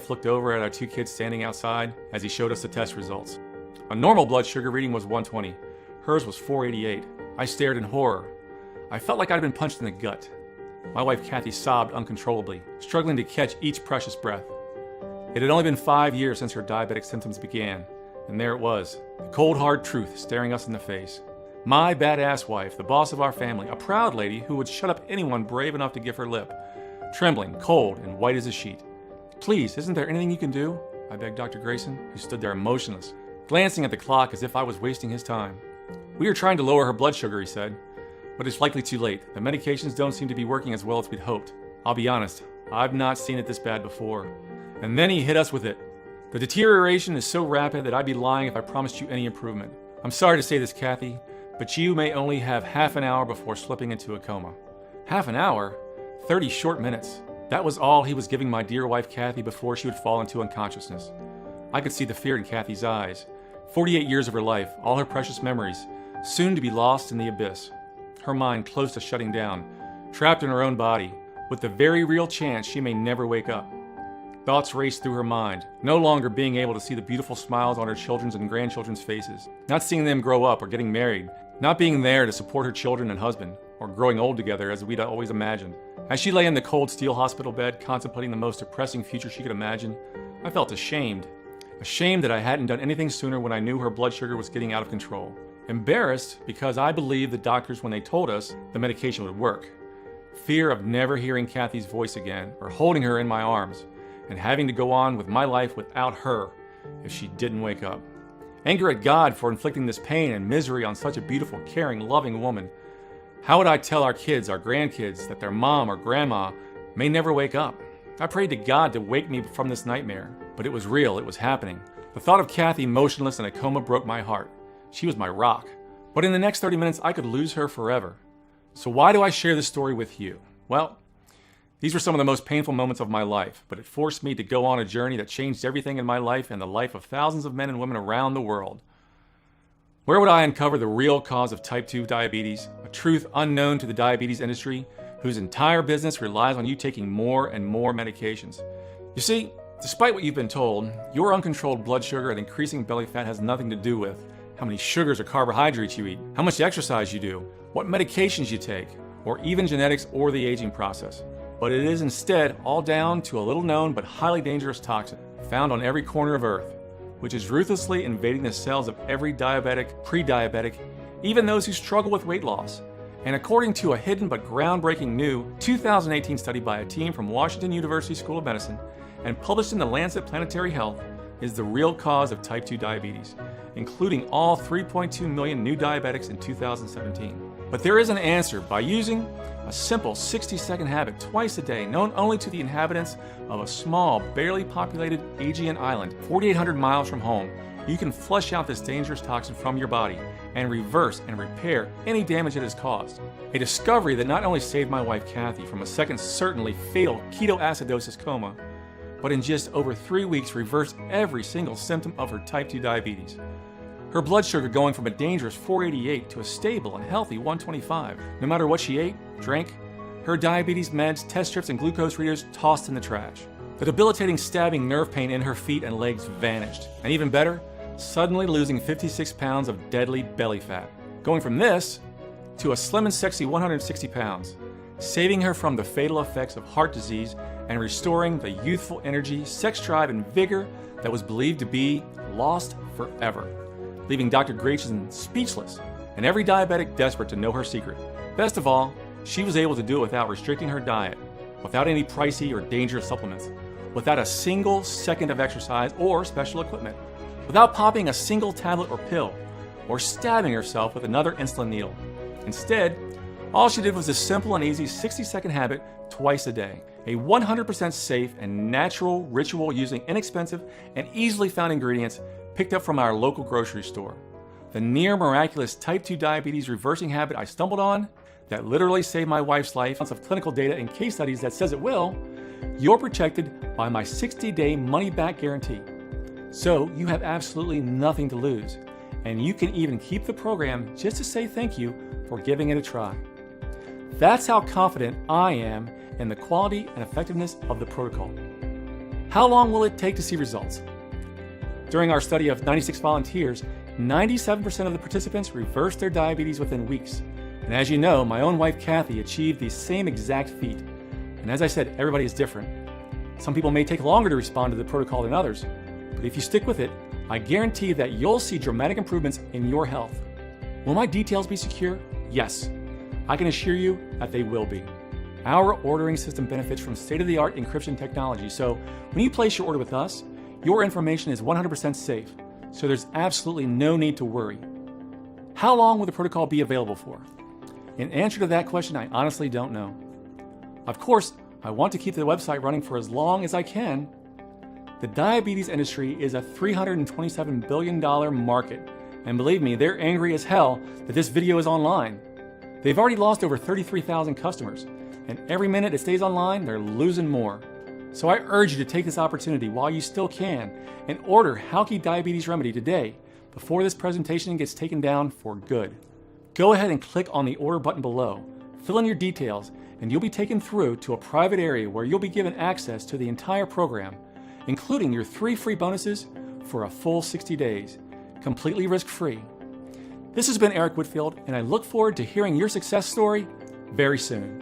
wife looked over at our two kids standing outside as he showed us the test results. A normal blood sugar reading was 120. Hers was 488. I stared in horror. I felt like I'd been punched in the gut. My wife Kathy sobbed uncontrollably, struggling to catch each precious breath. It had only been 5 years since her diabetic symptoms began, and there it was, the cold hard truth staring us in the face. My badass wife, the boss of our family, a proud lady who would shut up anyone brave enough to give her lip, trembling, cold, and white as a sheet. "Please, isn't there anything you can do?" I begged Dr. Grayson, who stood there motionless, glancing at the clock as if I was wasting his time. "We are trying to lower her blood sugar," he said, "but it's likely too late. The medications don't seem to be working as well as we'd hoped. I'll be honest, I've not seen it this bad before." And then he hit us with it. "The deterioration is so rapid that I'd be lying if I promised you any improvement. I'm sorry to say this, Kathy, but you may only have half an hour before slipping into a coma." Half an hour? 30 short minutes. That was all he was giving my dear wife Kathy before she would fall into unconsciousness. I could see the fear in Kathy's eyes. 48 years of her life, all her precious memories, soon to be lost in the abyss. Her mind close to shutting down, trapped in her own body, with the very real chance she may never wake up. Thoughts raced through her mind, no longer being able to see the beautiful smiles on her children's and grandchildren's faces, not seeing them grow up or getting married, not being there to support her children and husband, or growing old together as we'd always imagined. As she lay in the cold steel hospital bed, contemplating the most depressing future she could imagine, I felt ashamed. Ashamed that I hadn't done anything sooner when I knew her blood sugar was getting out of control. Embarrassed because I believed the doctors when they told us the medication would work. Fear of never hearing Kathy's voice again, or holding her in my arms, and having to go on with my life without her if she didn't wake up. Anger at God for inflicting this pain and misery on such a beautiful, caring, loving woman. How would I tell our kids, our grandkids, that their mom or grandma may never wake up? I prayed to God to wake me from this nightmare, but it was real, it was happening. The thought of Kathy motionless in a coma broke my heart. She was my rock. But in the next 30 minutes, I could lose her forever. So why do I share this story with you? Well, these were some of the most painful moments of my life, but it forced me to go on a journey that changed everything in my life and the life of thousands of men and women around the world. Where would I uncover the real cause of type 2 diabetes, a truth unknown to the diabetes industry, whose entire business relies on you taking more and more medications? You see, despite what you've been told, your uncontrolled blood sugar and increasing belly fat has nothing to do with how many sugars or carbohydrates you eat, how much exercise you do, what medications you take, or even genetics or the aging process. But it is instead all down to a little known but highly dangerous toxin found on every corner of Earth, which is ruthlessly invading the cells of every diabetic, pre-diabetic, even those who struggle with weight loss. And according to a hidden but groundbreaking new 2018 study by a team from Washington University School of Medicine and published in the Lancet Planetary Health, is the real cause of type 2 diabetes, including all 3.2 million new diabetics in 2017. But there is an answer by using a simple 60-second habit twice a day, known only to the inhabitants of a small, barely populated Aegean island, 4,800 miles from home. You can flush out this dangerous toxin from your body and reverse and repair any damage it has caused. A discovery that not only saved my wife Kathy from a second certainly fatal ketoacidosis coma, but in just over 3 weeks reversed every single symptom of her type 2 diabetes. Her blood sugar going from a dangerous 488 to a stable and healthy 125. No matter what she ate, drank, her diabetes meds, test strips, and glucose readers tossed in the trash. The debilitating stabbing nerve pain in her feet and legs vanished. And even better, suddenly losing 56 pounds of deadly belly fat. Going from this to a slim and sexy 160 pounds, saving her from the fatal effects of heart disease and restoring the youthful energy, sex drive, and vigor that was believed to be lost forever, leaving Dr. Grayson speechless and every diabetic desperate to know her secret. Best of all, she was able to do it without restricting her diet, without any pricey or dangerous supplements, without a single second of exercise or special equipment, without popping a single tablet or pill, or stabbing herself with another insulin needle. Instead, all she did was a simple and easy 60-second habit twice a day, a 100% safe and natural ritual using inexpensive and easily found ingredients picked up from our local grocery store. The near miraculous type 2 diabetes reversing habit I stumbled on that literally saved my wife's life, of clinical data and case studies that says it will. You're protected by my 60-day money-back guarantee. So you have absolutely nothing to lose, and you can even keep the program just to say thank you for giving it a try. That's how confident I am in the quality and effectiveness of the protocol. How long will it take to see results? During our study of 96 volunteers, 97% of the participants reversed their diabetes within weeks. And as you know, my own wife Kathy achieved the same exact feat. And as I said, everybody is different. Some people may take longer to respond to the protocol than others, but if you stick with it, I guarantee that you'll see dramatic improvements in your health. Will my details be secure? Yes. I can assure you that they will be. Our ordering system benefits from state-of-the-art encryption technology, so when you place your order with us, your information is 100% safe, so there's absolutely no need to worry. How long will the protocol be available for? In answer to that question, I honestly don't know. Of course, I want to keep the website running for as long as I can. The diabetes industry is a $327 billion market, and believe me, they're angry as hell that this video is online. They've already lost over 33,000 customers, and every minute it stays online, they're losing more. So I urge you to take this opportunity while you still can and order Halki Diabetes Remedy today before this presentation gets taken down for good. Go ahead and click on the order button below, fill in your details, and you'll be taken through to a private area where you'll be given access to the entire program, including your 3 free bonuses for a full 60 days, completely risk-free. This has been Eric Whitfield, and I look forward to hearing your success story very soon.